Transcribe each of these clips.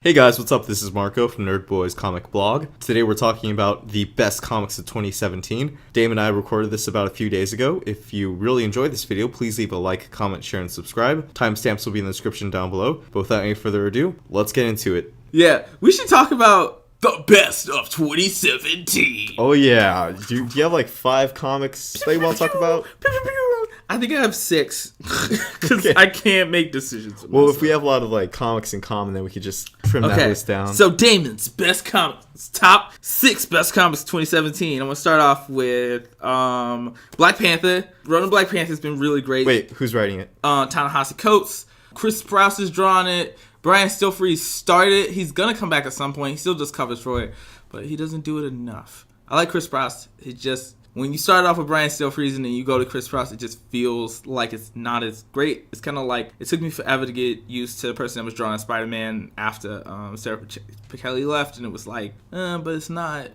Hey guys, what's up? This is Marco from Nerd Boys Comic Blog. Today we're talking about the best comics of 2017. Dame and I recorded this about a few days ago. If you really enjoyed this video, please leave a like, comment, share, and subscribe. Timestamps will be in the description down below. But without any further ado, let's get into it. Yeah, we should talk about the best of 2017. Oh yeah, do you have like 5 comics that you want to talk about? I think I have 6 because Okay. I can't make decisions. Well, if we have a lot of like comics in common, then we could just trim that list down. So Damon's best comics, top 6 best comics 2017. I'm gonna start off with Black Panther. Running Black Panther has been really great. Wait, who's writing it? Ta-Nehisi Coates. Chris Sprouse has drawn it. Brian Stilfree started. He's gonna come back at some point. He still just covers for it, but he doesn't do it enough. I like Chris Sprouse. It just, when you start off with Brian Stilfree and then you go to Chris Sprouse, it just feels like it's not as great. It's kind of like, it took me forever to get used to the person that was drawing Spider-Man after Sarah Pichelli left, and it was like, but it's not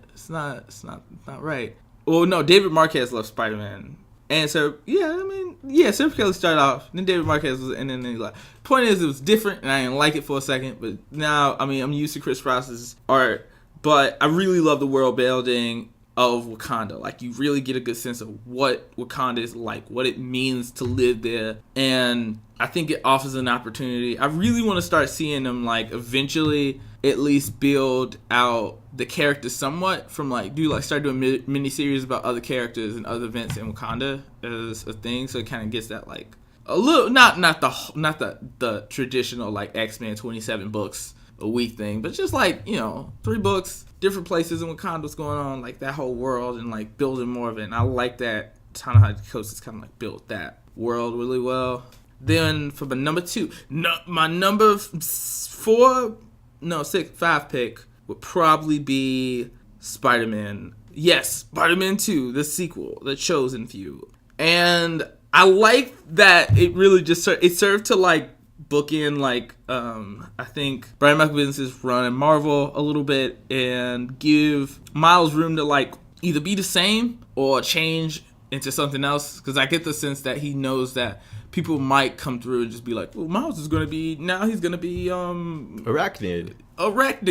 right. Well, no, David Marquez left Spider-Man. And so, Sarah Pichelli started off, then David Marquez was, and then he left. Point is, it was different, and I didn't like it for a second, but now, I'm used to Chris Sprouse's art, but I really love the world building of Wakanda. Like, you really get a good sense of what Wakanda is like, what it means to live there, and I think it offers an opportunity. I really want to start seeing them, like, eventually at least build out the characters somewhat from, like, start doing mini-series about other characters and other events in Wakanda as a thing, so it kind of gets that, like, a little, not the traditional, like, X-Men 27 books a week thing, but just, like, 3 books, different places in Wakanda, what's going on, like, that whole world, and, like, building more of it, and I like that Ta-Nehisi Coates has kind of, like, built that world really well. Then, for my number 2, my number 5 pick would probably be Spider-Man. Yes, Spider-Man 2, the sequel, the Chosen Few. And I like that it really just served to, like, bookend, like, I think Brian Michael Bendis' run in Marvel a little bit and give Miles room to, like, either be the same or change into something else. Because I get the sense that he knows that people might come through and just be like, well, Miles is going to be, now he's going to be, Arachnid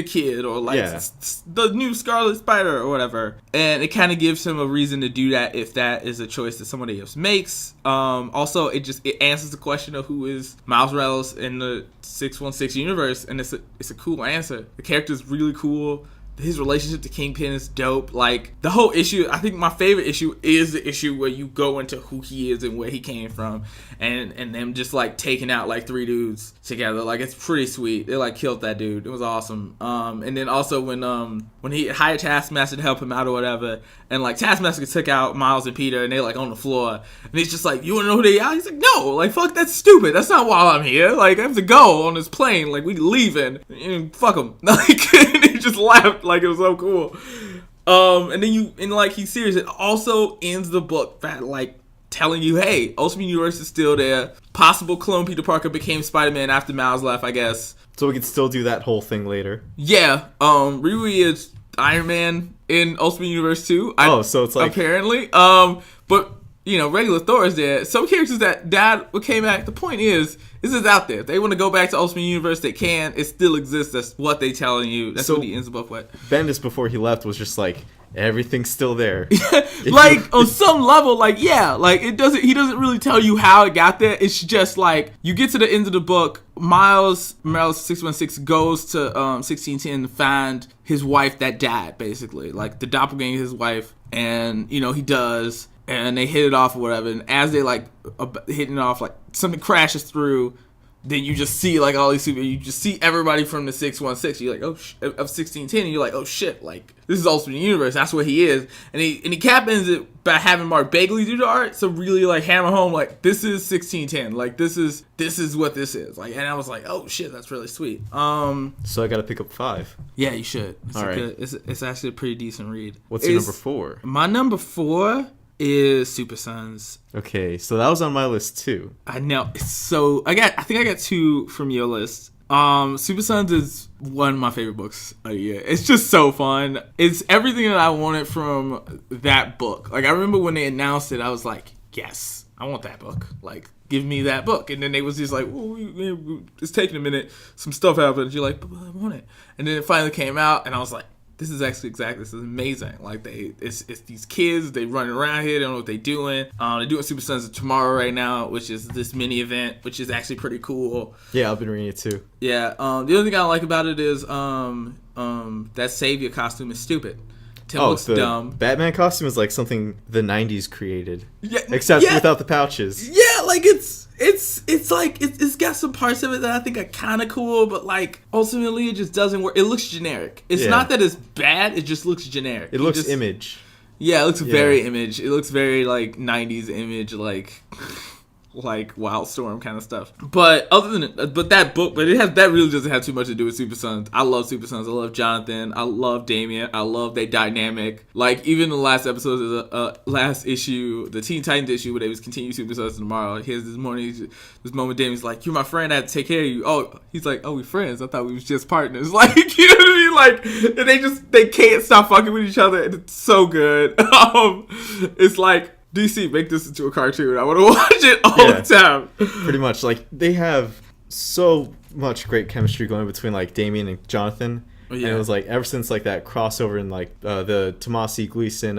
Kid, or like the new Scarlet Spider or whatever. And it kind of gives him a reason to do that if that is a choice that somebody else makes. Also, it answers the question of who is Miles Morales in the 616 universe, and it's a cool answer. The character's really cool. His relationship to Kingpin is dope. Like, the whole issue, I think my favorite issue is the issue where you go into who he is and where he came from, and them just, like, taking out, like, 3 dudes together. Like, it's pretty sweet. They, like, killed that dude. It was awesome. And then also when he hired Taskmaster to help him out or whatever, and, like, Taskmaster took out Miles and Peter, and they, like, on the floor, and he's just like, you wanna know who they are? He's like, no, like, fuck, that's stupid. That's not why I'm here. Like, I have to go on this plane. Like, we leaving. And fuck him. Like, and he just laughed. Like, it was so cool. And then he's serious. It also ends the book by, like, telling you, hey, Ultimate Universe is still there. Possible clone Peter Parker became Spider-Man after Miles left, I guess. So we can still do that whole thing later. Yeah. Riri is Iron Man in Ultimate Universe 2. So it's like, apparently. But regular Thor is there. Some characters that died came back. The point is, this is out there. If they want to go back to Ultimate Universe, they can. It still exists. That's what they telling you. That's what he ends the book with. Bendis, before he left, was just like, everything's still there. Like, on some level, like, yeah. Like, he doesn't really tell you how it got there. It's just like, you get to the end of the book, Miles Morales 616 goes to 1610 to find his wife that died, basically. Like, the doppelganger is his wife. And, he does. And they hit it off or whatever. And as they, like, hitting it off, like, something crashes through. Then you just see, like, all these people. You just see everybody from the 616. You're like, of 1610. And you're like, oh, shit. Like, this is Ultimate Universe. That's where he is. And he captains it by having Mark Bagley do the art. So really, like, hammer home, like, this is 1610. Like, this is what this is. Like, and I was like, oh, shit. That's really sweet. So I got to pick up 5. Yeah, you should. All right. It's actually a pretty decent read. What's your number 4? My number 4 is Super Sons. Okay, so that was on my list too. I know. I think I got 2 from your list. Super Sons is one of my favorite books of the year. It's just so fun. It's everything that I wanted from that book. Like, I remember when they announced it, I was like, yes, I want that book. Like, give me that book. And then they was just like, oh, it's taking a minute. Some stuff happened. And you're like, but I want it. And then it finally came out, and I was like, this is amazing. Like, it's these kids, they running around here, they don't know what they're doing. They're doing Super Sons of Tomorrow right now, which is this mini event, which is actually pretty cool. Yeah, I've been reading it too. Yeah, the other thing I like about it is that Savior costume is stupid. Tim looks dumb. Batman costume is like something the 90s created. Yeah, except without the pouches. Yeah, like it's like it's got some parts of it that I think are kind of cool, but like ultimately it just doesn't work. It looks generic. It's not that it's bad, it just looks generic. It looks Image. Yeah, it looks very Image. It looks very like 90s Image, like Wildstorm kind of stuff. But other than that book, that really doesn't have too much to do with Super Sons. I love Super Sons. I love Jonathan. I love Damian. I love their dynamic. Like, even the last episode of the last issue, the Teen Titans issue, where they was continue Super Sons tomorrow. Here's this moment Damian's like, you're my friend, I had to take care of you. Oh, he's like, oh, we friends. I thought we was just partners. Like, you know what I mean? Like, and they can't stop fucking with each other, and it's so good. It's like, DC, make this into a cartoon. I want to watch it all the time. Pretty much. Like, they have so much great chemistry going between, like, Damian and Jonathan. Oh, yeah. And it was, like, ever since, like, that crossover in, like, the Tomasi Gleason,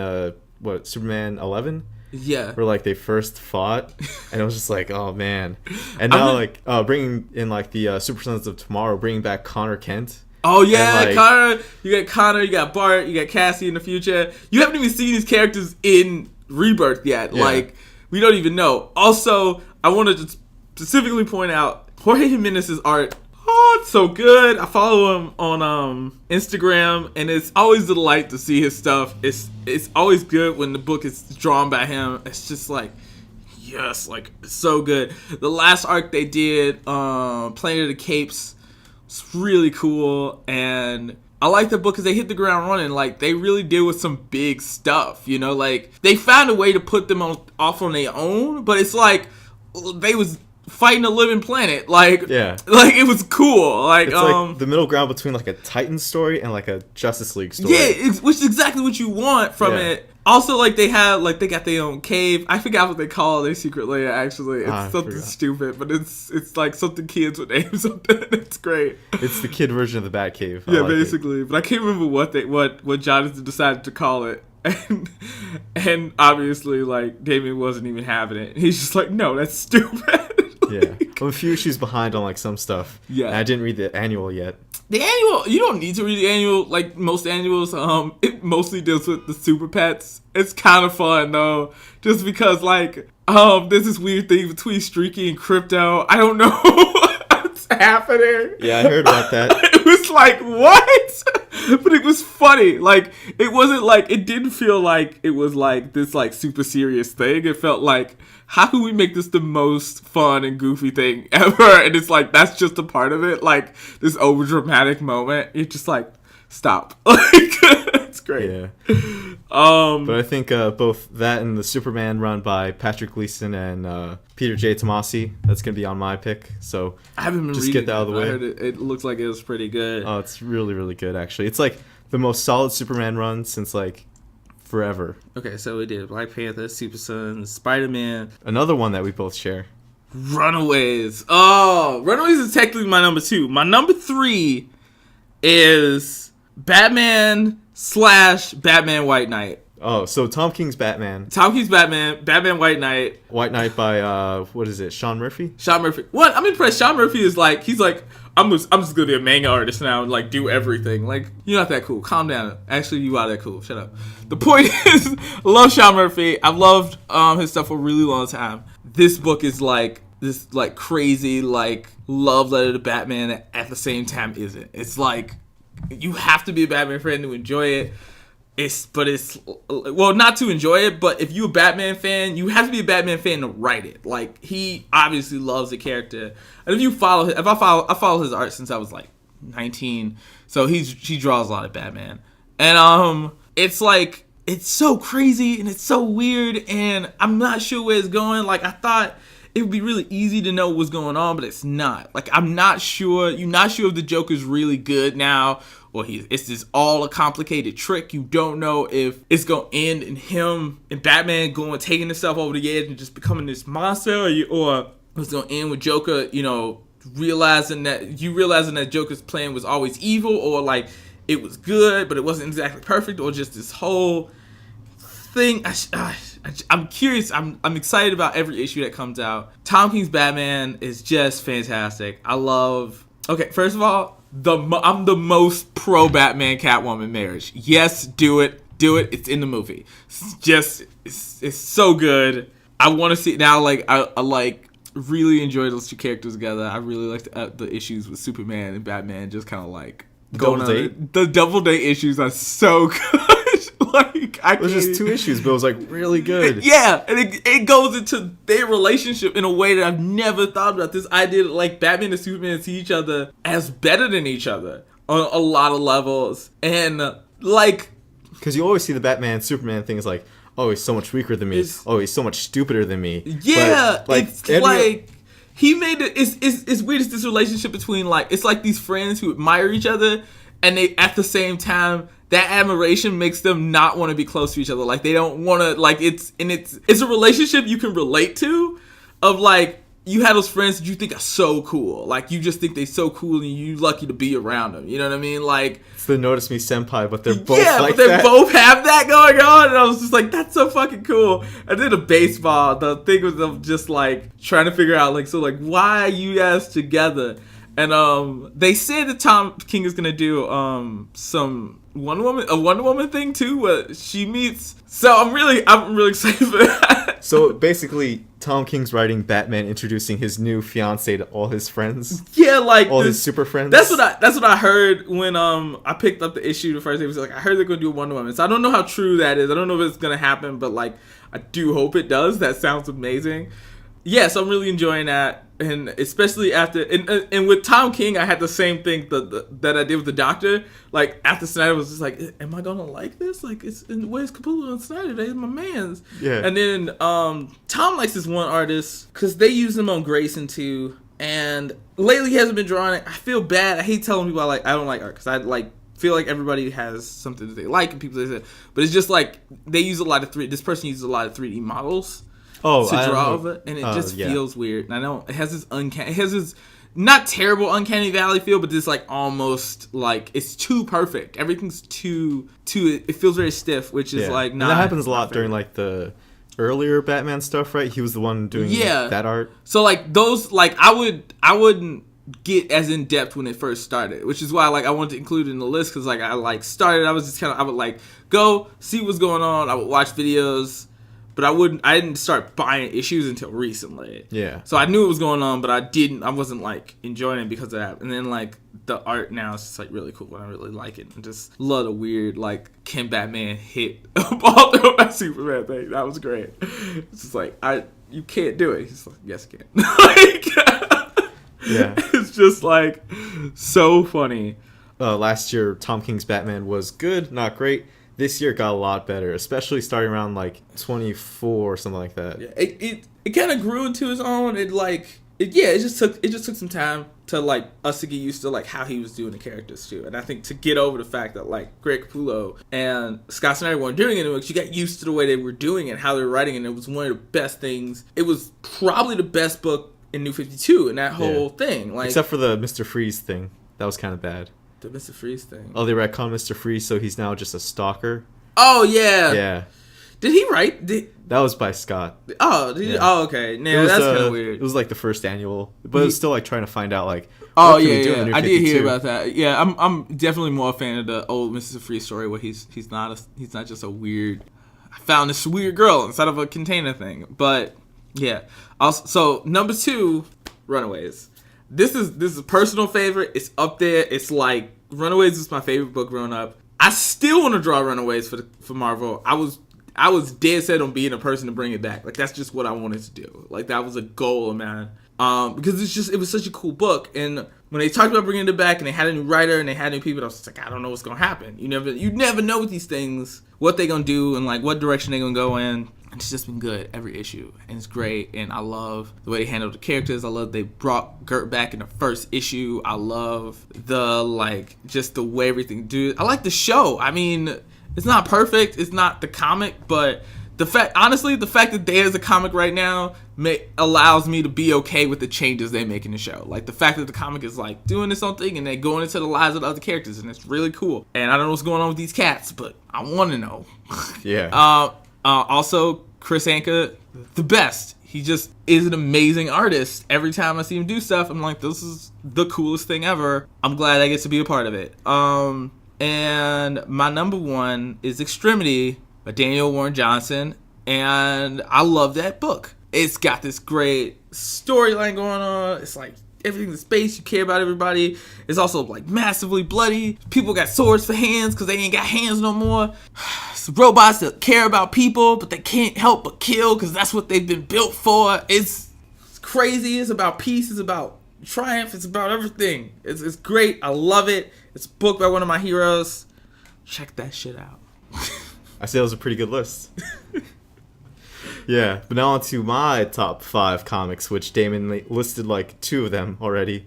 Superman 11? Yeah. Where, like, they first fought. And it was just like, oh, man. And now, bringing in, like, the Super Sons of Tomorrow, bringing back Connor Kent. Oh, yeah, like, Connor. You got Connor, you got Bart, you got Cassie in the future. You haven't even seen these characters in Rebirth yet. Yeah. Like, we don't even know. Also, I wanted to specifically point out Jorge Jimenez's art. Oh, it's so good. I follow him on Instagram, and it's always a delight to see his stuff. It's always good when the book is drawn by him. It's just like, yes, like, it's so good. The last arc they did, Planet of the Capes, it's really cool, and I like the book because they hit the ground running. Like, they really deal with some big stuff, you know? Like, they found a way to put them off on their own, but it's like they was fighting a living planet. Like, like, it was cool. Like, it's like the middle ground between, like, a Titan story and, like, a Justice League story. Yeah, which is exactly what you want from it. Also, like, they got their own cave. I forgot what they call their secret lair, actually. It's something stupid, but it's like something kids would name something. It's great. It's the kid version of the Batcave. Yeah, basically. But I can't remember what Jonathan decided to call it. And obviously, like, Damian wasn't even having it. He's just like, no, that's stupid. Yeah. I'm a few issues behind on, like, some stuff. Yeah. And I didn't read the annual yet. The annual, you don't need to read the annual like most annuals. It mostly deals with the super pets. It's kind of fun though, just because like there's this weird thing between Streaky and Crypto. I don't know what's happening. Yeah, I heard about that. It was like, what? But it was funny. Like, it wasn't like, it didn't feel like it was like this like super serious thing. It felt like, how can we make this the most fun and goofy thing ever? And it's like, that's just a part of it. Like, this over dramatic moment. You're just like, stop. Like, it's great. Yeah. But I think both that and the Superman run by Patrick Gleason and Peter J. Tomasi, that's going to be on my pick. So I haven't been just reading get that out of the way. I heard it looks like it was pretty good. Oh, it's really, really good, actually. It's like the most solid Superman run since like forever. Okay, so we did Black Panther, Super Sons, Spider-Man. Another one that we both share. Runaways. Oh, Runaways is technically my number 2. My number 3 is Batman / Batman White Knight. Oh, so Tom King's Batman. Tom King's Batman, Batman White Knight. White Knight by, what is it, Sean Murphy? Sean Murphy. What? I'm impressed. Sean Murphy is like, he's like, I'm just going to be a manga artist now and like do everything. Like, you're not that cool. Calm down. Actually, you are that cool. Shut up. The point is, I love Sean Murphy. I've loved his stuff for a really long time. This book is like, this like crazy like love letter to Batman that at the same time isn't. It's like, you have to be a Batman fan to enjoy it. It's not to enjoy it, but if you're a Batman fan, you have to be a Batman fan to write it. Like, he obviously loves the character, and if I follow his art since I was like 19, so he draws a lot of Batman, and it's like, it's so crazy and it's so weird, and I'm not sure where it's going. Like, I thought it would be really easy to know what's going on, but it's not. Like, I'm not sure. You're not sure if the Joker's really good now, or it's just all a complicated trick. You don't know if it's going to end in him and Batman taking himself over the edge and just becoming this monster, or was going to end with Joker, realizing that Joker's plan was always evil, or like it was good, but it wasn't exactly perfect, or just this whole thing. I'm curious. I'm excited about every issue that comes out. Tom King's Batman is just fantastic. I love. Okay, first of all, I'm the most pro Batman Catwoman marriage. Yes, do it. It's in the movie. It's so good. I want to see it now. Like I like really enjoy those two characters together. I really like the issues with Superman and Batman. Just kind of like Double date. The double date issues are so good. It was just 2 issues, but it was like really good. Yeah, and it goes into their relationship in a way that I've never thought about. This idea that like Batman and Superman see each other as better than each other on a lot of levels, and like because you always see the Batman Superman thing is like, oh, he's so much weaker than me. Oh, he's so much stupider than me. Yeah, but, it's like he made it. It's weird. It's this relationship between like it's like these friends who admire each other, and they at the same time. That admiration makes them not want to be close to each other. Like they don't want to. Like it's a relationship you can relate to, of like you have those friends that you think are so cool. Like you just think they're so cool, and you're lucky to be around them. You know what I mean? Like it's the Notice Me Senpai, but they're both like but they that. both have that going on, and I was just like, that's so fucking cool. And then the baseball, the thing with them just like trying to figure out like why are you guys together? And they said that Tom King is gonna do some Wonder Woman thing too, where she meets. So I'm really excited for that. So basically, Tom King's writing Batman introducing his new fiance to all his friends. Yeah, like all his super friends. That's what I heard when I picked up the issue the first day. It was like I heard they're gonna do a Wonder Woman. So I don't know how true that is. I don't know if it's gonna happen, but like I do hope it does. That sounds amazing. Yeah, so I'm really enjoying that, and especially after and with Tom King, I had the same thing that I did with the Doctor. Like after Snyder was just like, am I gonna like this? Like it's where's Capullo and Snyder? They're my mans. Yeah. And then Tom likes this one artist because they use him on Grayson too, and lately he hasn't been drawing it. I feel bad. I hate telling people I don't like art because I like feel like everybody has something that they like and people say, but it's just like they use a lot of this person uses a lot of 3D models. To draw over, and it just feels weird. And I know it has this not terrible uncanny valley feel, but this like almost like it's too perfect. Everything's too. It feels very stiff, which is like not. And that happens a lot during like the earlier Batman stuff, right? He was the one doing that art. So like those, like I wouldn't get as in depth when it first started, which is why like I wanted to include it in the list because like I like started. I was just I would like go see what's going on. I would watch videos. But I didn't start buying issues until recently. Yeah. So I knew it was going on, but I wasn't like enjoying it because of that. And then like the art now is just like really cool and I really like it. And just love the weird like can Batman hit a ball through a Superman thing. That was great. It's just like you can't do it. He's like, yes I can. Yeah. It's just like so funny. Last year Tom King's Batman was good, not great. This year got a lot better, especially starting around like 24 or something like that. Yeah, it kind of grew into his own. It just took some time to like us to get used to like how he was doing the characters too. And I think to get over the fact that like Greg Capullo and Scott Snyder weren't doing it anymore, you got used to the way they were doing it, how they were writing it. And it was one of the best things. It was probably the best book in New 52 and that whole thing. Like except for the Mr. Freeze thing, that was kind of bad. The Mr. Freeze thing. Oh, they retconned Mr. Freeze, so he's now just a stalker. Oh, yeah. Yeah. Did he write? That was by Scott. Oh, oh, okay. Yeah, that's kind of weird. It was like the first annual, but it was still like trying to find out like. Oh yeah. I did hear about that. Yeah, I'm definitely more a fan of the old Mr. Freeze story where he's not just a weird. I found this weird girl inside of a container thing, but yeah. Also, so number 2, Runaways. This is a personal favorite. It's up there. It's like Runaways was my favorite book growing up. I still want to draw Runaways for Marvel. I was dead set on being a person to bring it back. Like that's just what I wanted to do. Like that was a goal of mine. Because it was such a cool book. And when they talked about bringing it back and they had a new writer and they had new people, I was just like, I don't know what's gonna happen. You never know with these things what they're gonna do and like what direction they're gonna go in. It's just been good every issue, and it's great. And I love the way they handled the characters. I love they brought Gert back in the first issue. I love just the way everything do. I like the show. I mean, it's not perfect. It's not the comic, but the fact that there's a comic right now allows me to be okay with the changes they make in the show. Like the fact that the comic is like doing this own thing and they're going into the lives of the other characters, and it's really cool. And I don't know what's going on with these cats, but I want to know. Yeah. Also, Chris Anka, the best. He just is an amazing artist. Every time I see him do stuff, I'm like, this is the coolest thing ever. I'm glad I get to be a part of it. And my number one is Extremity by Daniel Warren Johnson. And I love that book. It's got this great storyline going on. It's like everything's in space. You care about everybody. It's also like massively bloody. People got swords for hands because they ain't got hands no more. It's robots that care about people, but they can't help but kill because that's what they've been built for. It's crazy. It's about peace. It's about triumph. It's about everything. It's great. I love it. It's a book by one of my heroes. Check that shit out. I say it was a pretty good list. Yeah, but now on to my top 5 comics, which Damon listed like 2 of them already.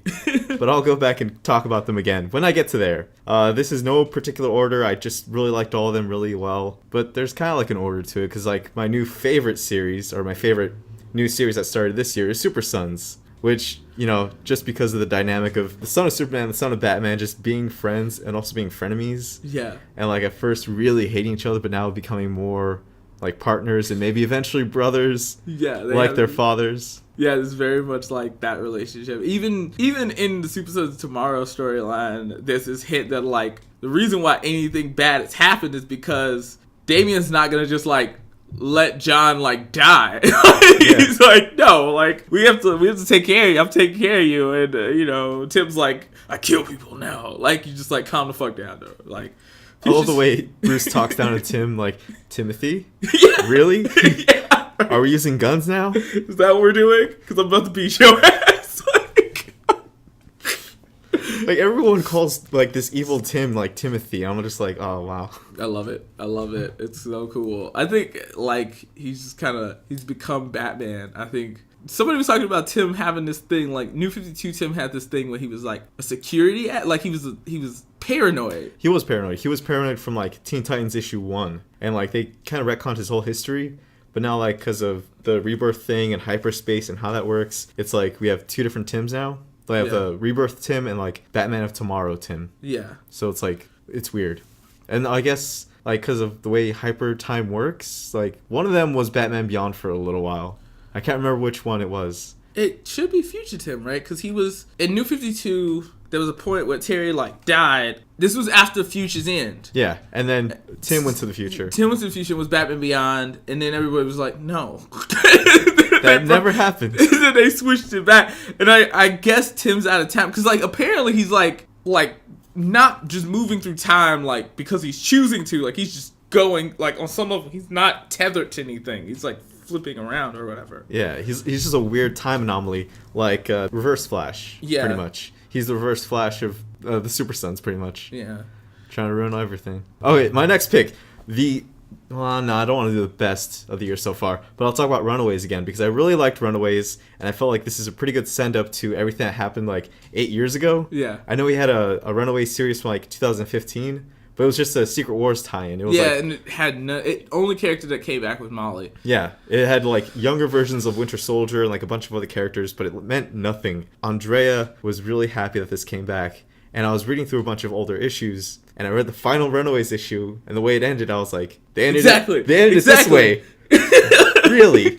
But I'll go back and talk about them again when I get to there. This is no particular order. I just really liked all of them really well. But there's kind of like an order to it, because like my new favorite series, or my favorite new series that started this year, is Super Sons. Which, you know, just because of the dynamic of the son of Superman and the son of Batman just being friends and also being frenemies. Yeah. And like at first really hating each other, but now becoming more like partners and maybe eventually brothers. Yeah, like their fathers. Yeah, it's very much like that relationship. Even in the Super Sons Tomorrow storyline, there's this hint that like the reason why anything bad has happened is because Damian's not gonna just like let John like die. He's like, no, like we have to take care of you. I'm taking care of you, and you know, Tim's like, I kill people now. Like you just like calm the fuck down, though. Like. I love the way Bruce talks down to Tim, like, Timothy? Yeah. Really? Yeah. Are we using guns now? Is that what we're doing? Because I'm about to beat your ass. Like, everyone calls, like, this evil Tim, like, Timothy. I'm just like, oh, wow. I love it. I love it. It's so cool. I think, like, he's become Batman. I think somebody was talking about Tim having this thing, like, New 52 Tim had this thing where he was, like, a security like, he was paranoid. He was paranoid. He was paranoid from, like, Teen Titans issue 1. And, like, they kind of retconned his whole history. But now, like, because of the rebirth thing and hyperspace and how that works, it's like we have 2 different Tims now. They have the Rebirth Tim and, like, Batman of Tomorrow Tim. Yeah. So it's, like, it's weird. And I guess, like, because of the way hyper time works, like, one of them was Batman Beyond for a little while. I can't remember which one it was. It should be Future Tim, right? Because he was... In New 52, there was a point where Terry, like, died. This was after Future's End. Yeah, and then Tim went to the future. Tim went to the future, was Batman Beyond, and then everybody was like, no. That never happened. And then they switched it back. And I guess Tim's out of time. Because, like, apparently he's, like, not just moving through time, like, because he's choosing to. Like, he's just going, like, on some level, he's not tethered to anything. He's, like, flipping around or whatever. Yeah, he's just a weird time anomaly, like Reverse Flash, pretty much. He's the Reverse Flash of the Super Sons, pretty much. Yeah. Trying to ruin everything. Okay, my next pick. No, I don't want to do the best of the year so far, but I'll talk about Runaways again, because I really liked Runaways, and I felt like this is a pretty good send-up to everything that happened, like, 8 years ago. Yeah. I know we had a Runaways series from, like, 2015, but it was just a Secret Wars tie-in. It was and it had only character that came back was Molly. Yeah, it had like younger versions of Winter Soldier and like a bunch of other characters, but it meant nothing. Andrea was really happy that this came back, and I was reading through a bunch of older issues, and I read the final Runaways issue, and the way it ended, I was like, they ended it this way. Really?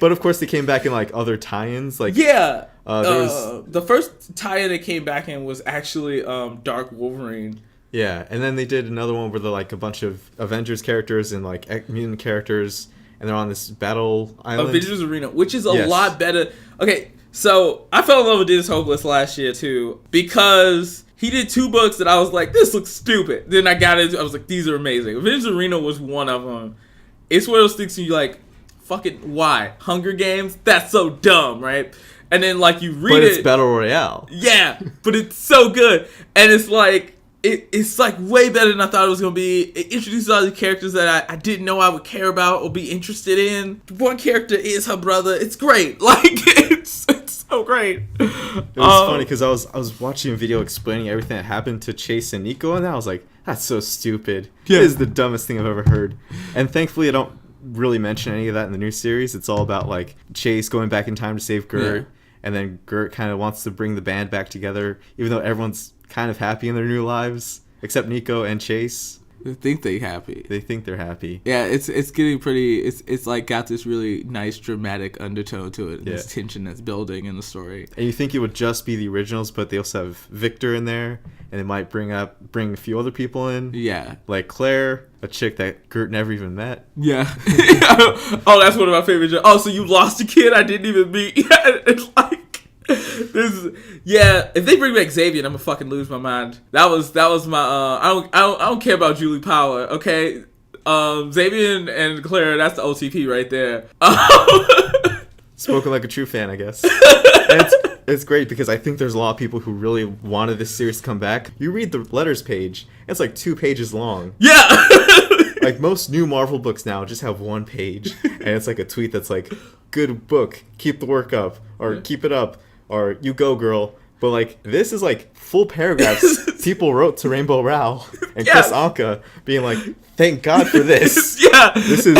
But of course, they came back in like other tie-ins. Like the first tie-in they came back in was actually Dark Wolverine. Yeah, and then they did another one where they're like a bunch of Avengers characters and like mutant characters, and they're on this battle island. Avengers Arena, which is a lot better. Okay, so I fell in love with Dennis Hopeless last year too, because he did 2 books that I was like, this looks stupid. Then I was like, these are amazing. Avengers Arena was one of them. It's one of those things you like, fucking why? Hunger Games? That's so dumb, right? And then like you read it. But it's Battle Royale. Yeah, but it's so good. And it's like, it's like way better than I thought it was going to be. It introduces all the characters that I didn't know I would care about or be interested in. One character is her brother. It's great. Like, it's so great. It was funny because I was watching a video explaining everything that happened to Chase and Nico, and I was like, that's so stupid. Yeah. It is the dumbest thing I've ever heard. And thankfully, I don't really mention any of that in the new series. It's all about like Chase going back in time to save Gert, and then Gert kind of wants to bring the band back together, even though everyone's kind of happy in their new lives, except Nico and Chase. They think they're happy. They think they're happy. Yeah, it's getting pretty. It's like got this really nice dramatic undertone to it. This tension that's building in the story. And you think it would just be the originals, but they also have Victor in there, and they might bring a few other people in. Yeah, like Claire, a chick that Gert never even met. Yeah. Oh, that's one of my favorite jokes. Oh, so you lost a kid I didn't even meet. It's like. If they bring back Xavier, I'm gonna fucking lose my mind. That was my I don't care about Julie Power, okay? Xavier and Claire, that's the OTP right there. Spoken like a true fan, I guess. And it's great because I think there's a lot of people who really wanted this series to come back. You read the letters page, it's like 2 pages long. Yeah. Like most new Marvel books now just have 1 page, and it's like a tweet that's like, "Good book, keep the work up," or "Keep it up," or "You go, girl." But like this is like full paragraphs people wrote to Rainbow Rowell and Chris Anka being like, "Thank God for this." This is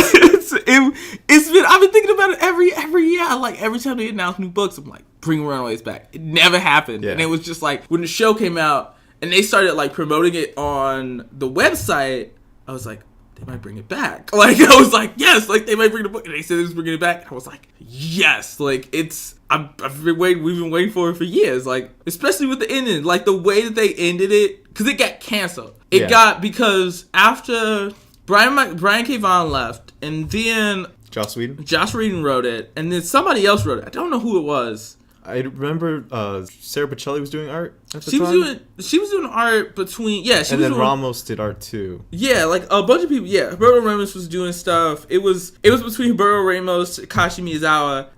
it's been. I've been thinking about it every year. Like every time they announce new books, I'm like, "Bring Runaways back." It never happened, and it was just like when the show came out and they started like promoting it on the website. I was like, they might bring it back. Like, I was like, yes, like, they might bring the book. And they said they was bringing it back. I was like, yes. Like, we've been waiting for it for years. Like, especially with the ending. Like, the way that they ended it, because it got canceled. Because after Brian K. Vaughan left, and then Joss Whedon wrote it, and then somebody else wrote it. I don't know who it was. I remember Sarah Bocelli was doing art at the time. She was doing art between and then Ramos did art too. Yeah, like a bunch of people. Yeah, Roberto Ramos was doing stuff. It was between Roberto Ramos, Takashi Miyazawa,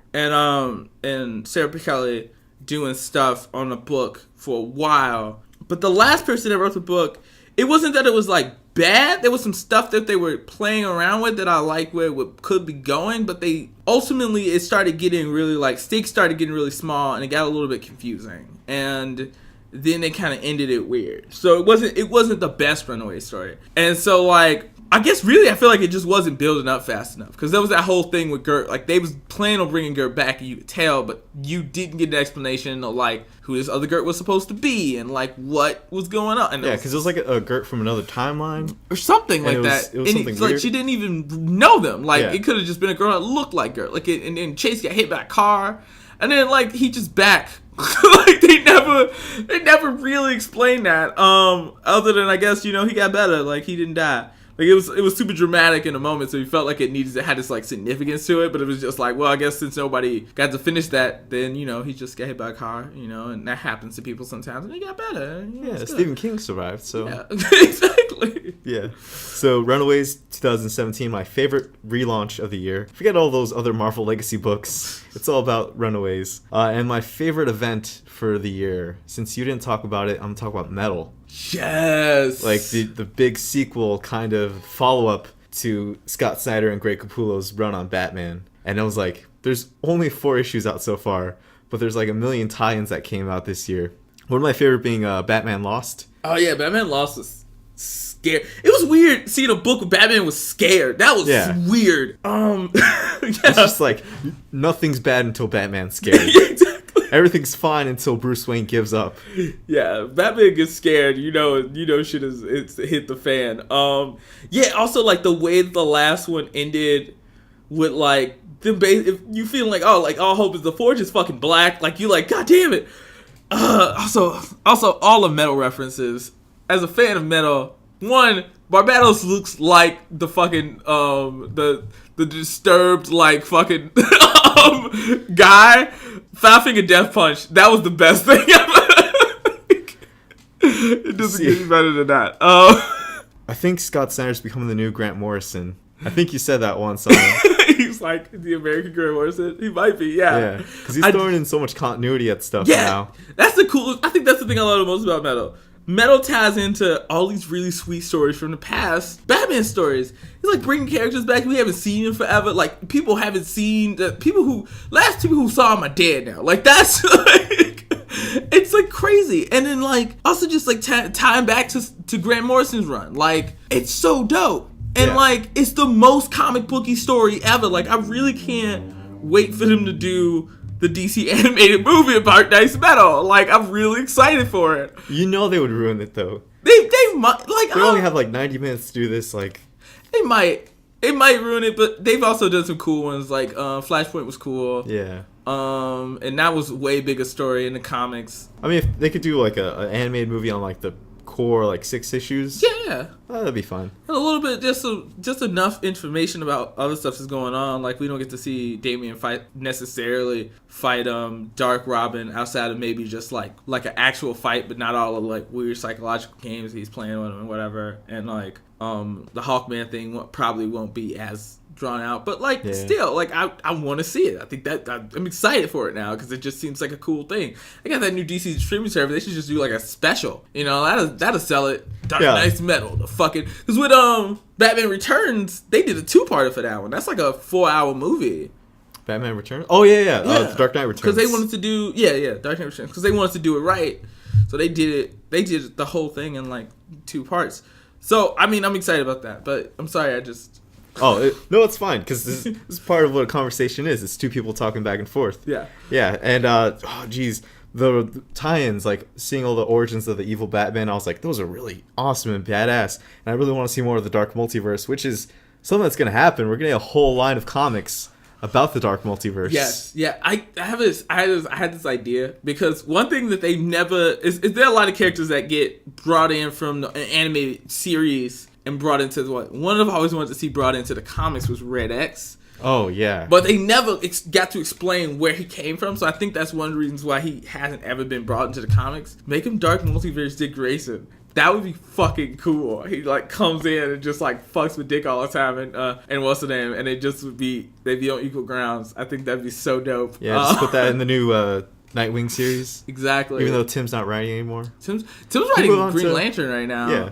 and Sarah Bocelli doing stuff on the book for a while. But the last person that wrote the book, it wasn't that it was like bad. There was some stuff that they were playing around with that I like where it could be going, but they ultimately it started getting really like stakes started getting really small and it got a little bit confusing. And then they kind of ended it weird. So it wasn't the best Runaway story. And so like I guess really I feel like it just wasn't building up fast enough because there was that whole thing with Gert. Like they was planning on bringing Gert back and you could tell, but you didn't get an explanation of like who this other Gert was supposed to be and like what was going on. And because it was like a Gert from another timeline or something like that. It was something weird. Like she didn't even know them. Like it could have just been a girl that looked like Gert. Like and then Chase got hit by a car, and then like he just back. Like they never really explained that. Other than I guess he got better. Like he didn't die. Like it was super dramatic in a moment, so you felt like it had this like significance to it, but it was just like, well, I guess since nobody got to finish that, then he just got hit by a car, and that happens to people sometimes, and he got better. Stephen King survived, so yeah, exactly. Yeah. So Runaways 2017, my favorite relaunch of the year. Forget all those other Marvel Legacy books. It's all about Runaways. And my favorite event for the year, since you didn't talk about it, I'm gonna talk about Metal. Yes. Like the big sequel kind of follow-up to Scott Snyder and Greg Capullo's run on Batman. And I was like, there's only 4 issues out so far, but there's like a million tie-ins that came out this year. One of my favorite being Batman Lost. Oh yeah, Batman Lost was scared. It was weird seeing a book where Batman was scared. That was weird. It's just like nothing's bad until Batman's scared. Everything's fine until Bruce Wayne gives up. Yeah, Batman gets scared. Shit it's hit the fan. Also like the way the last one ended with like if you feel like all hope is the Forge is fucking black. Like you like, God damn it. Also all the Metal references. As a fan of Metal, one, Barbados looks like the fucking the disturbed like fucking guy. 5-Finger Death Punch. That was the best thing ever. It doesn't get any better than that. I think Scott Snyder's becoming the new Grant Morrison. I think you said that once. He's like the American Grant Morrison. He might be, yeah. Because he's throwing in so much continuity at stuff now. That's the coolest. I think that's the thing I love the most about Metal. Metal ties into all these really sweet stories from the past. Batman stories. It's like bringing characters back we haven't seen in forever. Like people haven't seen the people who saw him are dead now. Like that's like it's like crazy. And then like also just like tying back to Grant Morrison's run. Like it's so dope. And Yeah. like, it's the most comic booky story ever. Like, I really can't wait for them to do the DC animated movie about Dice Metal. Like, I'm really excited for it. You know they would ruin it though. They might like They only have like 90 minutes to do this. Like, it might ruin it, but they've also done some cool ones. Like Flashpoint was cool. yeah. And that was way bigger story in the comics. I mean, if they could do like an animated movie on like the core like 6 issues, Yeah. that'd be fun. And a little bit, just enough information about other stuff that's going on. Like, we don't get to see Damian necessarily fight Dark Robin outside of maybe just like an actual fight, but not all of like weird psychological games he's playing with him and whatever. And like the Hawkman thing probably won't be as drawn out, but like still, like I want to see it. I think that I'm excited for it now because it just seems like a cool thing. I got that new DC streaming service. They should just do like a special, you know, that'll sell it. Dark Knight's Metal, the fucking, because with Batman Returns, they did a 2-parter for that one. That's like a 4-hour movie. Batman Returns. Oh yeah. The Dark Knight Returns. Because they wanted to do Dark Knight Returns because they wanted to do it right, so they did it. They did the whole thing in like 2 parts. So I mean, I'm excited about that, but I'm sorry, No, it's fine because this is part of what a conversation is. It's 2 people talking back and forth. Yeah. And the tie-ins, like seeing all the origins of the evil Batman, I was like, those are really awesome and badass. And I really want to see more of the Dark Multiverse, which is something that's going to happen. We're going to get a whole line of comics about the Dark Multiverse. Yes, yeah. I had this idea because one thing that they never is there are a lot of characters that get brought in from an animated series and brought into one I've always wanted to see brought into the comics was Red X. Oh yeah. But they never got to explain where he came from, so I think that's one of the reasons why he hasn't ever been brought into the comics. Make him Dark Multiverse Dick Grayson. That would be fucking cool. He like comes in and just like fucks with Dick all the time, and what's the name? And it just they'd be on equal grounds. I think that'd be so dope. Yeah, just put that in the new Nightwing series. Exactly. Even though Tim's not writing anymore. Tim's writing Green Lantern right now. Yeah.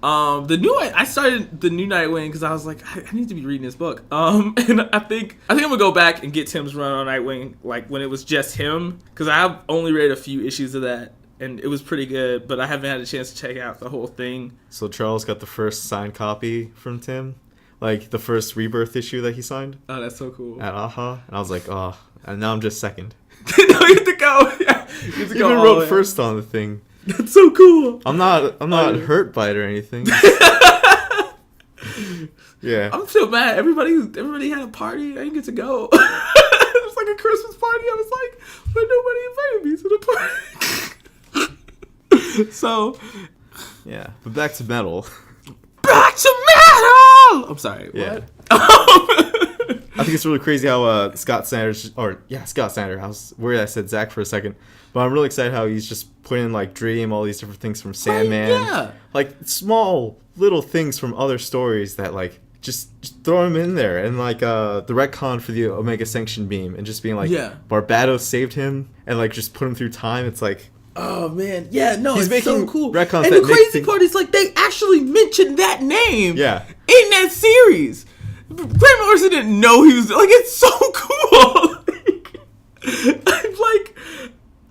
I started the new Nightwing because I was like, I need to be reading this book. And I think I'm gonna go back and get Tim's run on Nightwing, like when it was just him, because I've only read a few issues of that, and it was pretty good, but I haven't had a chance to check out the whole thing. So Charles got the first signed copy from Tim, like the first Rebirth issue that he signed. Oh, that's so cool. At AHA, and I was like, oh, and now I'm just second. No, you have to go. Yeah, you have to He go even all wrote in. first on the thing. That's so cool. I'm not hurt by it or anything. Yeah. I'm so mad. Everybody had a party. I didn't get to go. It was like a Christmas party. I was like, but nobody invited me to the party. So, Yeah. But back to metal. back to metal. I'm sorry. Yeah. What? I think it's really crazy how Scott Snyder. I was worried I said Zach for a second, but I'm really excited how he's just putting in like Dream, all these different things from Sandman, yeah. like small little things from other stories that like just throw him in there, and like the retcon for the Omega Sanction Beam, and just being like, Barbados saved him, and like just put him through time. It's like, oh man, yeah, no, He's it's so making cool. retcons And that the make crazy things- part is like they actually mentioned that name, Yeah. in that series. Grant Morrison didn't know he was like. It's so cool.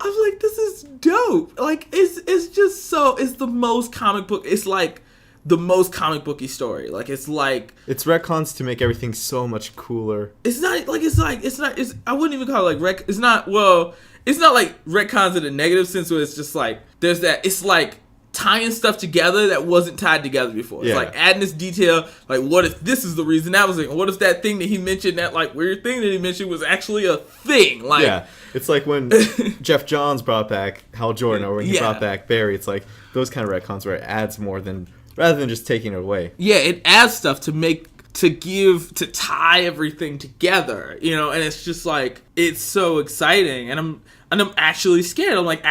I'm like, this is dope. Like, it's just so. It's the most comic book. It's like the most comic booky story. Like, it's retcons to make everything so much cooler. It's not. I wouldn't even call it like It's not like retcons in a negative sense where it's just like there's that. It's like tying stuff together that wasn't tied together before. It's like adding this detail, like what if this is the reason that was it? What if that thing that he mentioned, that like weird thing that he mentioned, was actually a thing? Like, yeah, it's like when Jeff Johns brought back Hal Jordan, or when he brought back Barry. It's like those kind of retcons where it adds more rather than just taking it away. Yeah, it adds stuff to tie everything together, you know, and it's just like it's so exciting, and I'm actually scared. I'm like,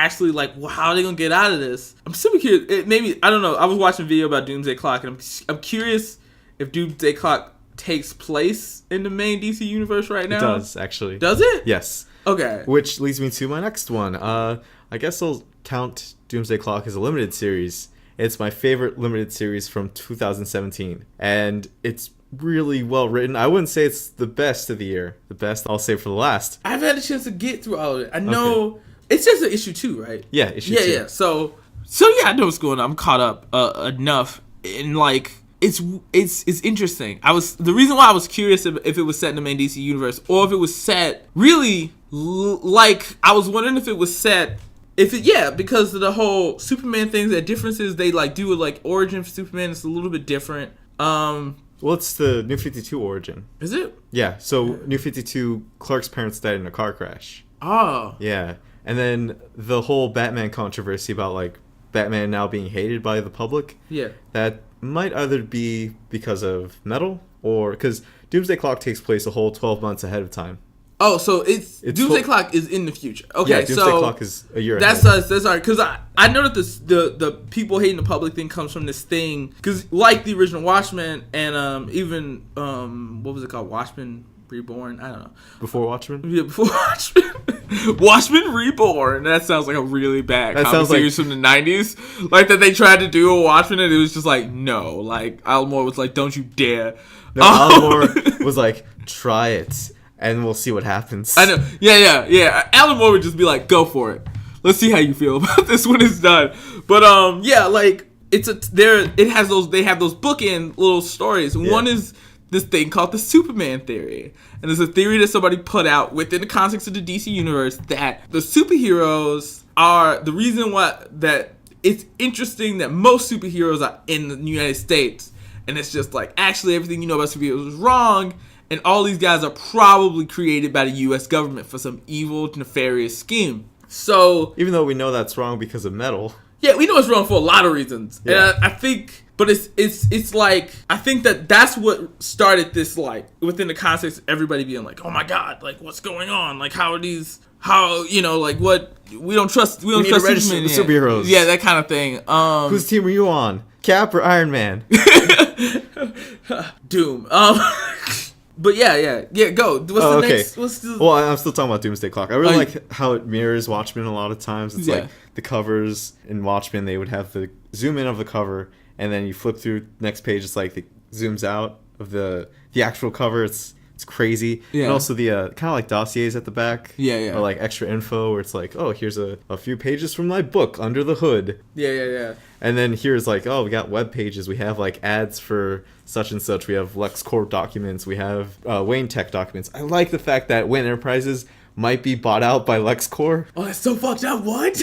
well, how are they gonna get out of this? I'm super curious. I don't know. I was watching a video about Doomsday Clock, and I'm curious if Doomsday Clock takes place in the main DC universe right now. It does, actually. Does it? Yes. Okay. Which leads me to my next one. I guess I'll count Doomsday Clock as a limited series. It's my favorite limited series from 2017, and it's really well written. I wouldn't say it's the best of the year. The best I'll save for the last. I've had a chance to get through all of it. I know it's just an issue 2, right? Yeah, issue 2. Yeah. So yeah, I know what's going on. I'm caught up enough, and like it's interesting. The reason why I was curious if it was set in the main DC universe or if it was set really like I was wondering if it was set because of the whole Superman things. The differences they like do with like origin for Superman is a little bit different. Well, it's the New 52 origin. Is it? Yeah. So New 52, Clark's parents died in a car crash. Oh. Yeah, and then the whole Batman controversy about like Batman now being hated by the public. Yeah. That might either be because of metal or because Doomsday Clock takes place a whole 12 months ahead of time. Oh, so it's Doomsday Clock is in the future. Okay, yeah, Doomsday Clock is a year ahead. That's all right. Because I know that the people hating the public thing comes from this thing. Because like the original Watchmen and even what was it called? Watchmen Reborn? I don't know. Before Watchmen? Yeah, before Watchmen. Watchmen Reborn. That sounds like a really bad comic series from the 90s. Like that they tried to do a Watchmen and it was just like, no. Like Alan Moore was like, don't you dare. No, Alan Moore was like, try it. And we'll see what happens. I know. Yeah. Alan Moore would just be like, go for it. Let's see how you feel about this when it's done. But like they have those bookend little stories. Yeah. One is this thing called the Superman theory. And it's a theory that somebody put out within the context of the DC universe that the superheroes are the reason why that it's interesting that most superheroes are in the United States. And it's just like, actually everything you know about superheroes is wrong. And all these guys are probably created by the U.S. government for some evil, nefarious scheme. So, even though we know that's wrong because of metal. Yeah, we know it's wrong for a lot of reasons. Yeah. And I think, but it's like, I think that's what started this, like, within the context of everybody being like, oh my God, like, what's going on? Like, what, we don't trust Superman yet. Superheroes. Yeah, that kind of thing. Whose team are you on? Cap or Iron Man? Doom. But yeah, go. What's the next? Well, I'm still talking about Doomsday Clock. I really like how it mirrors Watchmen a lot of times. It's like the covers in Watchmen, they would have the zoom in of the cover, and then you flip through the next page, it's like it zooms out of the actual cover. It's crazy. Yeah. And also the kind of like dossiers at the back. Yeah. Or like extra info where it's like, oh, here's a few pages from my book under the hood. Yeah. And then here's like, oh, we got web pages. We have like ads for such and such. We have LexCorp documents. We have Wayne Tech documents. I like the fact that Wayne Enterprises might be bought out by LexCorp. Oh, that's so fucked up. What?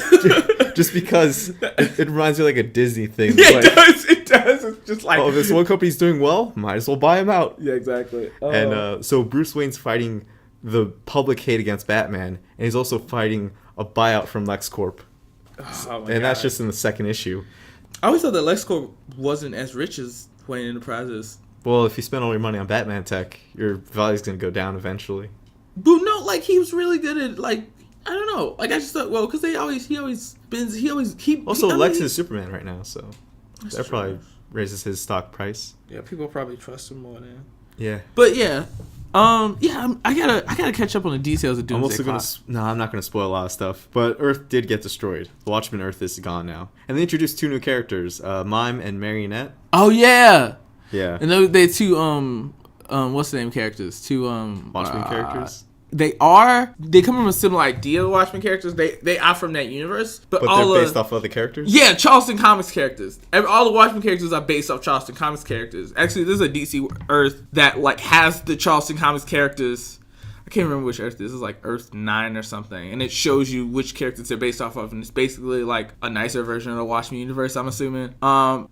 Just because it reminds me of like a Disney thing. Yeah, like, it does. It's just like, oh, this one company's doing well, might as well buy them out. Yeah, exactly. And so Bruce Wayne's fighting the public hate against Batman, and he's also fighting a buyout from LexCorp. And that's just in the second issue. I always thought that LexCorp wasn't as rich as Wayne Enterprises. Well, if you spend all your money on Batman tech, your value's going to go down eventually. But no, like, he was really good at, like, I don't know. Like, I just thought, well, because Lex is Superman right now, so that probably raises his stock price. Yeah, people probably trust him more now. Yeah. But, yeah. I gotta catch up on the details of Doomsday Clock. I'm not gonna spoil a lot of stuff. But Earth did get destroyed. The Watchmen Earth is gone now, and they introduced two new characters, Mime and Marionette. Oh yeah. Yeah. And they two what's the name characters? Two Watchmen characters. They come from a similar idea of Watchmen characters. They are from that universe, but they're based off other characters. Yeah, Charleston Comics characters. All the Watchmen characters are based off Charleston Comics characters. Actually, there's a DC Earth that like has the Charleston Comics characters. I can't remember which Earth this is, like Earth 9 or something, and it shows you which characters they're based off of, and it's basically like a nicer version of the Watchmen universe, I'm assuming. I'm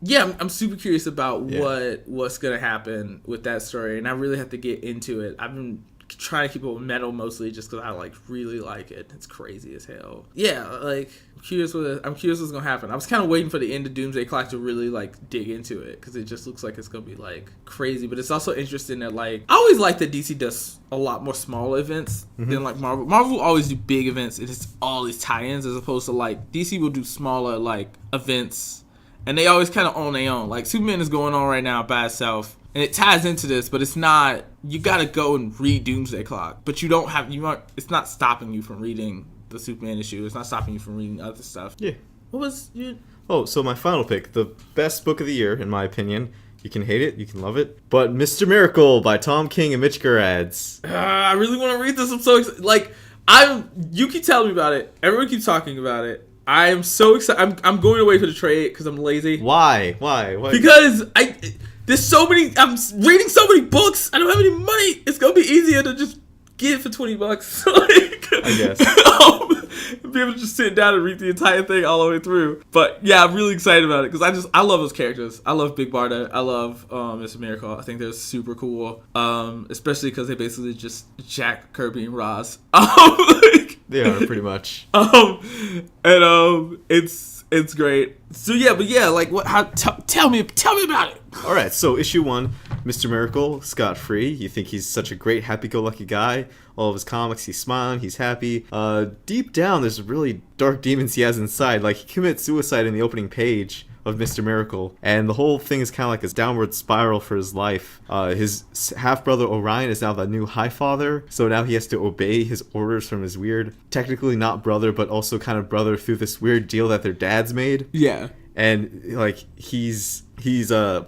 super curious about what's gonna happen with that story, and I really have to get into it. I've been trying to keep it with metal mostly just because I like really like it. It's crazy as hell. Yeah, like I'm curious what's gonna happen. I was kind of waiting for the end of Doomsday Clock to really like dig into it because it just looks like it's gonna be like crazy. But it's also interesting that like I always like that DC does a lot more small events than like Marvel. Marvel will always do big events and it's all these tie-ins as opposed to like DC will do smaller like events and they always kind of own their own. Like Superman is going on right now by itself. And it ties into this, but it's not. You gotta go and read Doomsday Clock, but you don't have. You aren't. It's not stopping you from reading the Superman issue. It's not stopping you from reading other stuff. Yeah. What was you? Oh, so my final pick, the best book of the year, in my opinion. You can hate it, you can love it, but Mr. Miracle by Tom King and Mitch Gerads. I really want to read this. I'm so excited. Like you keep telling me about it. Everyone keeps talking about it. I am so excited. I'm going away for the trade because I'm lazy. Why? Because there's so many. I'm reading so many books. I don't have any money. It's gonna be easier to just get it for $20. Like, I guess. Be able to just sit down and read the entire thing all the way through. But yeah, I'm really excited about it because I love those characters. I love Big Barda. I love Mr. Miracle. I think they're super cool. Especially because they basically just Jack, Kirby, and Roz. They are pretty much. It's great. So yeah, but yeah, like what? How? Tell me about it. All right, so issue 1, Mr. Miracle, scot-free. You think he's such a great, happy-go-lucky guy. All of his comics, he's smiling, he's happy. Deep down, there's really dark demons he has inside. Like, he commits suicide in the opening page of Mr. Miracle, and the whole thing is kind of like this downward spiral for his life. His half-brother Orion is now the new High Father, so now he has to obey his orders from his weird, technically not brother, but also kind of brother through this weird deal that their dads made. Yeah. And like he's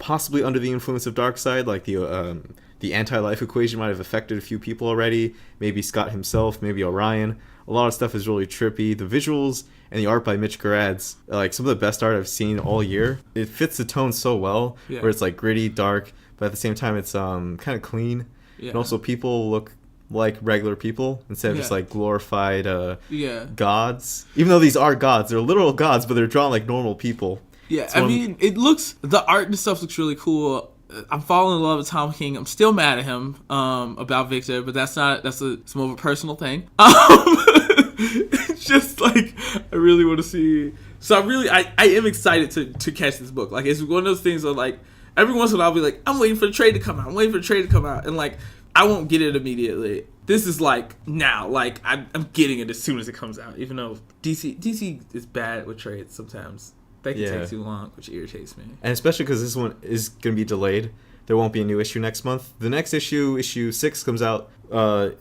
possibly under the influence of Darkseid. Like the anti-life equation might have affected a few people already. Maybe Scott himself, maybe Orion. A lot of stuff is really trippy. The visuals and the art by Mitch Gerads, like some of the best art I've seen all year. It fits the tone so well, where it's like gritty, dark, but at the same time it's kind of clean. Yeah. And also people look like regular people instead of just like glorified gods. Even though these are gods, they're literal gods, but they're drawn like normal people. Yeah, I mean, the art and stuff looks really cool. I'm falling in love with Tom King. I'm still mad at him about Victor, but it's more of a personal thing. It's just like I really want to see. So I am excited to catch this book. Like, it's one of those things where like every once in a while I'll be like, I'm waiting for the trade to come out. And like I won't get it immediately. This is like now, like I'm getting it as soon as it comes out. Even though DC is bad with trades sometimes. They can take too long, which irritates me. And especially because this one is going to be delayed. There won't be a new issue next month. The next issue 6, comes out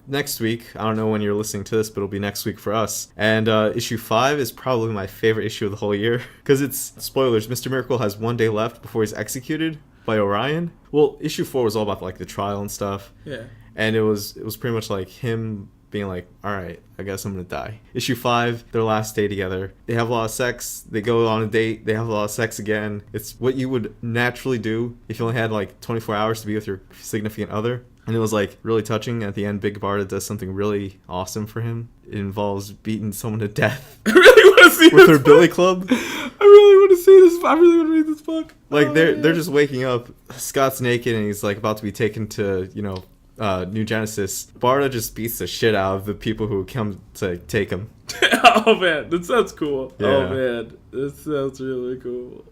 next week. I don't know when you're listening to this, but it'll be next week for us. And issue 5 is probably my favorite issue of the whole year. Because it's, spoilers, Mr. Miracle has 1 day left before he's executed by Orion. Well, issue 4 was all about like the trial and stuff. Yeah. And it was pretty much like him being like, all right, I guess I'm gonna die. Issue 5, their last day together. They have a lot of sex. They go on a date. They have a lot of sex again. It's what you would naturally do if you only had like 24 hours to be with your significant other. And it was like really touching. At the end, Big Barda does something really awesome for him. It involves beating someone to death. I really want to see with her billy club. I really want to see this. I really want to read this book. Like they're just waking up. Scott's naked and he's like about to be taken to New Genesis. Barda just beats the shit out of the people who come to take him. Oh man, that sounds cool. Yeah. Oh man, that sounds really cool.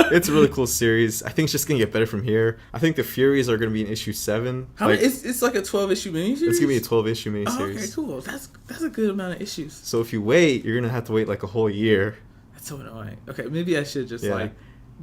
It's a really cool series. I think it's just gonna get better from here. I think the Furies are gonna be in issue 7. How many? It's like a 12-issue miniseries. It's gonna be a 12-issue miniseries. Oh, okay, cool. That's a good amount of issues. So if you wait, you're gonna have to wait like a whole year. That's so annoying. Okay, maybe I should just like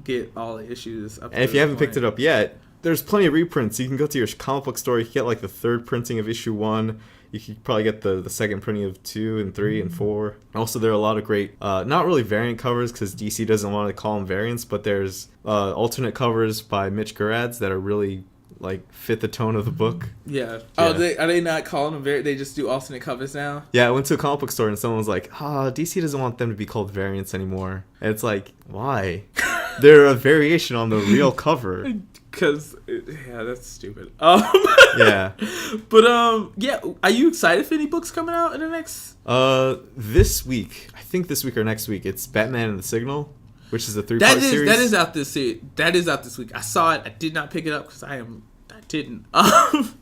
get all the issues up. And if you haven't picked it up yet, there's plenty of reprints. You can go to your comic book store. You can get like the 3rd printing of issue 1. You could probably get the 2nd printing of 2 and 3 and 4. Also, there are a lot of great, not really variant covers because DC doesn't want to call them variants, but there's alternate covers by Mitch Gerads that are really like fit the tone of the book. Yeah. Oh, are they not calling them variants? They just do alternate covers now? Yeah, I went to a comic book store and someone was like, DC doesn't want them to be called variants anymore. And it's like, why? They're a variation on the real cover. Because, that's stupid. Yeah. But, are you excited for any books coming out in the next? This week, I think this week or next week, it's Batman and the Signal, which is a 3-part series. That is out this week. I saw it. I did not pick it up because I didn't.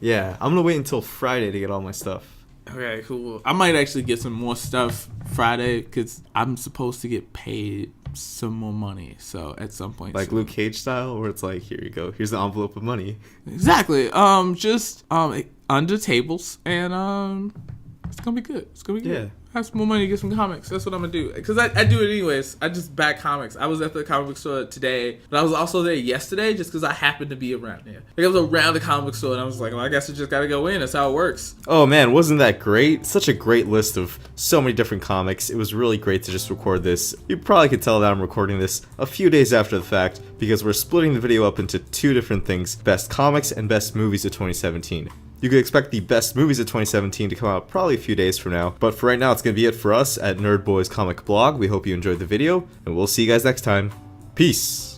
Yeah, I'm gonna wait until Friday to get all my stuff. Okay, cool. I might actually get some more stuff Friday because I'm supposed to get paid some more money. So at some point, like Luke Cage style, where it's like, here you go, here's the envelope of money. Exactly. Just under tables, and it's gonna be good. It's gonna be good. I have some more money to get some comics. That's what I'm gonna do. Because I do it anyways. I just back comics. I was at the comic book store today, but I was also there yesterday just because I happened to be around there. Like, I was around the comic book store, and I was like, well, I guess I just gotta go in. That's how it works. Oh man, wasn't that great? Such a great list of so many different comics. It was really great to just record this. You probably could tell that I'm recording this a few days after the fact because we're splitting the video up into 2 different things: best comics and best movies of 2017. You could expect the best movies of 2017 to come out probably a few days from now. But for right now, it's going to be it for us at Nerd Boys Comic Blog. We hope you enjoyed the video, and we'll see you guys next time. Peace!